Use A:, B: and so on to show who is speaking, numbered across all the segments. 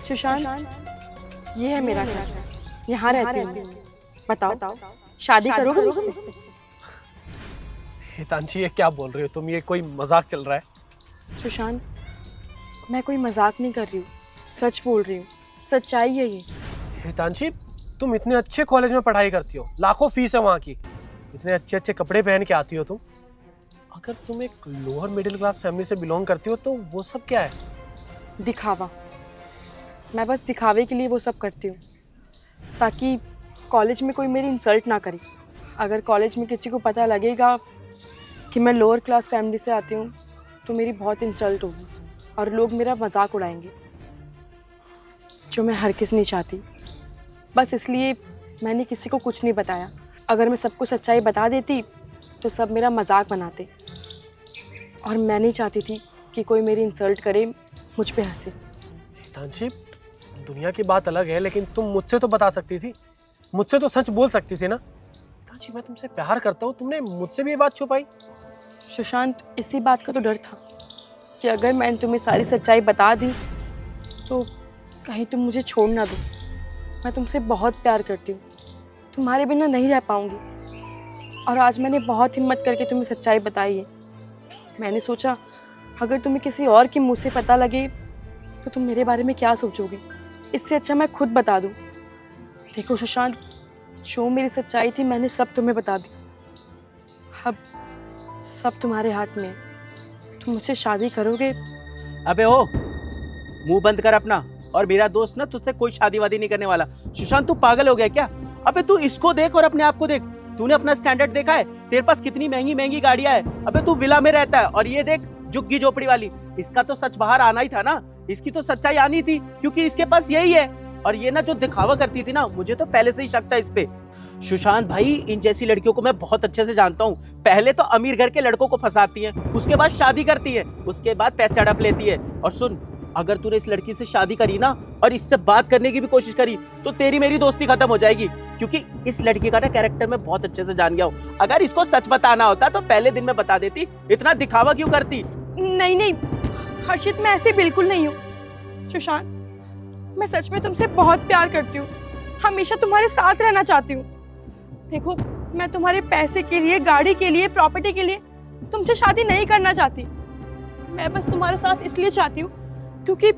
A: सुशांत, ये है मेरा घर, यहाँ रहती हूँ। बताओ, शादी करोगे मुझसे?
B: हितांशी, ये क्या बोल रही हो तुम? ये कोई मजाक चल रहा है?
A: सुशांत, मैं कोई मजाक नहीं कर रही हूँ, सच बोल रही हूँ, सच्चाई है ये।
B: हितांशी, तुम इतने अच्छे कॉलेज में पढ़ाई करती हो, लाखों फीस है वहाँ की, इतने अच्छे अच्छे कपड़े पहन के आती हो तुम। अगर तुम एक लोअर मिडिल क्लास फैमिली से बिलोंग करती हो तो वो सब क्या है?
A: दिखावा। मैं बस दिखावे के लिए वो सब करती हूँ, ताकि कॉलेज में कोई मेरी इंसल्ट ना करे। अगर कॉलेज में किसी को पता लगेगा कि मैं लोअर क्लास फैमिली से आती हूँ तो मेरी बहुत इंसल्ट होगी और लोग मेरा मजाक उड़ाएंगे, जो मैं हरगिज़ नहीं चाहती। बस इसलिए मैंने किसी को कुछ नहीं बताया। अगर मैं सबको सच्चाई बता देती तो सब मेरा मजाक बनाते, और मैं नहीं चाहती थी कि कोई मेरी इंसल्ट करे, मुझ पे हंसे।
B: हितांशी, दुनिया की बात अलग है, लेकिन तुम मुझसे तो बता सकती थी, मुझसे तो सच बोल सकती थी ना। हितांशी, मैं तुमसे प्यार करता हूँ, तुमने मुझसे भी ये बात छुपाई।
A: सुशांत, इसी बात का तो डर था कि अगर मैंने तुम्हें सारी सच्चाई बता दी तो कहीं तुम मुझे छोड़ ना दो। मैं तुमसे बहुत प्यार करती हूँ, तुम्हारे बिना नहीं रह पाऊंगी। और आज मैंने बहुत हिम्मत करके तुम्हें सच्चाई बताई है। मैंने सोचा अगर तुम्हें किसी और के मुंह से पता लगे तो तुम मेरे बारे में क्या सोचोगे। इससे अच्छा मैं खुद बता दूँ। देखो सुशांत, जो मेरी सच्चाई थी मैंने सब तुम्हें बता दी। अब सब तुम्हारे हाथ में है। तुम मुझसे शादी करोगे?
C: अबे ओ, मुंह बंद कर अपना। और मेरा दोस्त ना तुझसे कोई शादी वादी नहीं करने वाला। सुशांत, तू पागल हो गया क्या? अबे तू इसको देख और अपने आप को देख। तूने अपना स्टैंडर्ड देखा है? तेरे पास कितनी महंगी महंगी गाड़ियां है। अबे तू विला में रहता है और ये देख, झुग्गी झोपड़ी वाली। इसका तो सच बाहर आना ही था ना, इसकी तो सच्चाई आनी थी, क्योंकि इसके पास यही है। और ये ना जो दिखावा करती थी ना, मुझे तो पहले से ही शक था इस पे। सुशांत भाई, इन जैसी लड़कियों को मैं बहुत अच्छे से जानता हूँ। पहले तो अमीर घर के लड़कों को फंसाती है, उसके बाद शादी करती है, उसके बाद पैसे हड़प लेती है। और सुन, अगर तूने इस लड़की से शादी करी ना और इससे बात करने की भी कोशिश करी तो तेरी मेरी दोस्ती खत्म हो जाएगी, क्योंकि इस लड़की का ना कैरेक्टर मैं बहुत अच्छे से जान गया हूँ। अगर इसको सच बताना होता तो पहले दिन में बता देती, इतना दिखावा क्यों करती?
A: नहीं नहीं हर्षित, मैं ऐसे बिल्कुल नहीं हूँ। सुशांत, मैं सच में तुमसे बहुत प्यार करती हूँ, हमेशा तुम्हारे साथ रहना चाहती हूँ। देखो, मैं तुम्हारे पैसे के लिए, गाड़ी के लिए, प्रॉपर्टी के लिए तुमसे शादी नहीं करना चाहती। मैं बस तुम्हारे साथ इसलिए चाहती हूँ क्योंकि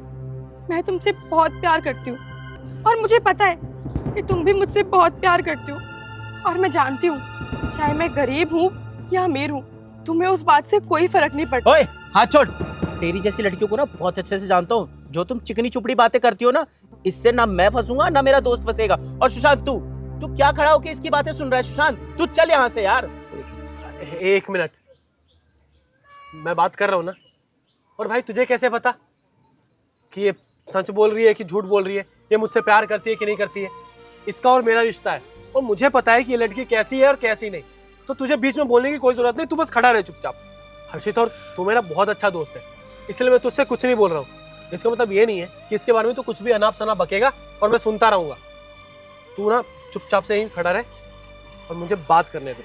A: मैं तुमसे बहुत प्यार करती हूँ, और मुझे पता है कि तुम भी मुझसे बहुत प्यार करती हो। और मैं जानती हूँ, चाहे मैं गरीब हूँ या अमीर हूँ, तुम्हें उस बात से कोई फर्क नहीं पड़ता।
C: ओए, हाथ छोड़। तेरी जैसी लड़कियों को ना बहुत अच्छे से जानता हूँ। जो तुम चिकनी चुपड़ी बातें करती हो ना, इससे ना मैं फंसूंगा ना मेरा दोस्त फंसेगा। और सुशांत, तू तू क्या खड़ा होके इसकी बातें सुन रहा है? सुशांत, तू चल यहाँ से यार।
B: एक मिनट, मैं बात कर रहा हूँ ना। और भाई, तुझे कैसे पता कि ये सच बोल रही है कि झूठ बोल रही है, ये मुझसे प्यार करती है कि नहीं करती है? इसका और मेरा रिश्ता है, और मुझे पता है कि ये लड़की कैसी है और कैसी नहीं। तो तुझे बीच में बोलने की कोई जरूरत नहीं, तू बस खड़ा रहे चुपचाप। हर्षित, और तू मेरा बहुत अच्छा दोस्त है, इसलिए मैं तुझसे कुछ नहीं बोल रहा हूँ। इसका मतलब ये नहीं है कि इसके बारे में तो कुछ भी अनाप शनाप बकेगा और मैं सुनता रहूंगा। तू ना चुपचाप से ही खड़ा रहे और मुझे बात करने दे।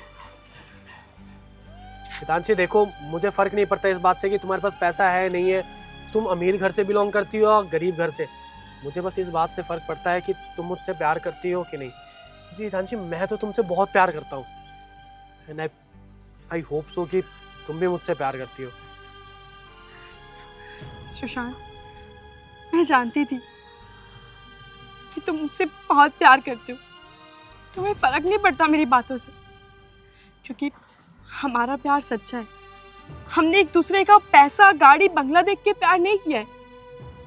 B: हितांशी, देखो, मुझे फर्क नहीं पड़ता इस बात से कि तुम्हारे पास पैसा है नहीं है, तुम अमीर घर से बिलोंग करती हो और गरीब घर से। मुझे बस इस बात से फर्क पड़ता है कि तुम मुझसे प्यार करती हो कि नहीं। क्योंकि हितांशी, मैं तो तुमसे बहुत प्यार करता हूँ, एंड आई होप सो कि तुम भी मुझसे प्यार करती हो।
A: सुशांत, मैं जानती थी कि तुम मुझसे बहुत प्यार करते हो। तुम्हें फर्क नहीं पड़ता मेरी बातों से, क्योंकि हमारा प्यार सच्चा है। हमने एक दूसरे का पैसा, गाड़ी, बंगला देख के प्यार नहीं किया है,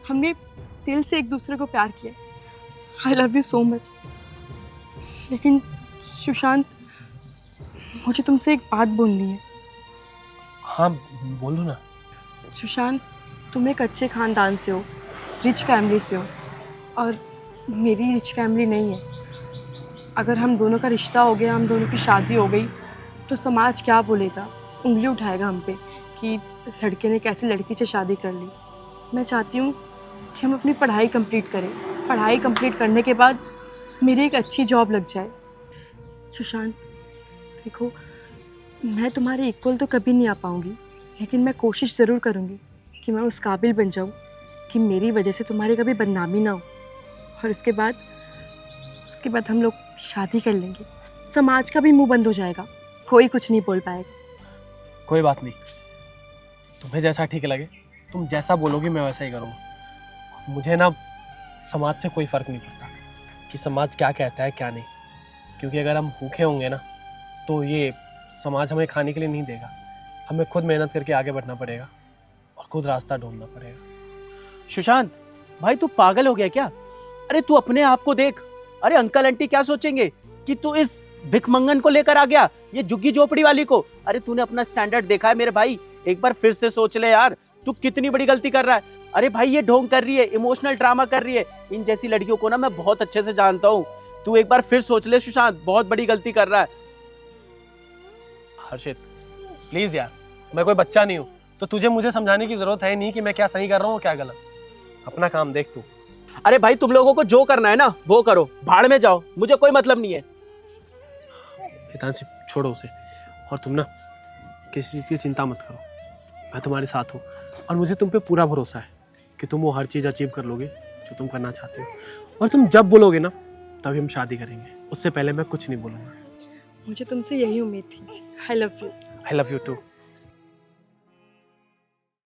A: हमने दिल से एक दूसरे को प्यार किया है। आई लव यू सो मच। लेकिन सुशांत, मुझे तुमसे एक बात बोलनी है।
B: हाँ, बोलो ना।
A: सुशांत, तुम एक अच्छे ख़ानदान से हो, रिच फैमिली से हो, और मेरी रिच फैमिली नहीं है। अगर हम दोनों का रिश्ता हो गया, हम दोनों की शादी हो गई, तो समाज क्या बोलेगा? उंगली उठाएगा हम पे कि लड़के ने कैसी लड़की से शादी कर ली। मैं चाहती हूँ कि हम अपनी पढ़ाई कंप्लीट करें। पढ़ाई कंप्लीट करने के बाद मेरी एक अच्छी जॉब लग जाए। सुशांत, देखो, मैं तुम्हारे इक्वल तो कभी नहीं आ पाऊँगी, लेकिन मैं कोशिश ज़रूर करूँगी कि मैं उस काबिल बन जाऊँ कि मेरी वजह से तुम्हारी कभी बदनामी ना हो। और उसके बाद हम लोग शादी कर लेंगे, समाज का भी मुंह बंद हो जाएगा, कोई कुछ नहीं बोल पाएगा।
B: कोई बात नहीं, तुम्हें जैसा ठीक लगे, तुम जैसा बोलोगी मैं वैसा ही करूँगा। मुझे ना समाज से कोई फ़र्क नहीं पड़ता कि समाज क्या कहता है क्या नहीं, क्योंकि अगर हम भूखे होंगे ना तो ये समाज हमें खाने के लिए नहीं देगा। हमें खुद मेहनत करके आगे बढ़ना पड़ेगा और खुद रास्ता ढूंढना पड़ेगा।
C: सुशांत भाई तू पागल हो गया क्या? अरे तू अपने आप को देख। अरे अंकल आंटी क्या सोचेंगे कि तू इस भिखमंगन को लेकर आ गया, ये झुग्गी झोपड़ी वाली को। अरे तूने अपना स्टैंडर्ड देखा है मेरे भाई? एक बार फिर से सोच ले यार, तू कितनी बड़ी गलती कर रहा है। अरे भाई ये ढोंग कर रही है, इमोशनल ड्रामा कर रही है। इन जैसी लड़कियों को ना मैं बहुत अच्छे से जानता हूँ। तू एक बार फिर सोच ले सुशांत, बहुत बड़ी गलती कर रहा है।
B: हर्षित प्लीज यार, मैं कोई बच्चा नहीं हूँ, तो तुझे मुझे समझाने की जरूरत है नहीं कि मैं क्या सही कर रहा हूँ क्या गलत। अपना काम देख तू।
C: अरे भाई तुम लोगों को जो करना है ना वो करो, भाड़ में जाओ, मुझे कोई मतलब नहीं है।
B: हितांशी छोड़ो उसे, और तुम ना किसी चीज़ की चिंता मत करो, मैं तुम्हारे साथ हूँ और मुझे तुम पे पूरा भरोसा है कि तुम वो हर चीज़ अचीव कर लोगे जो तुम करना चाहते हो। और तुम जब बोलोगे ना तभी हम शादी करेंगे, उससे पहले मैं कुछ नहीं बोलूँगा।
A: मुझे तुमसे यही उम्मीद थी। I love you.
B: I love you to.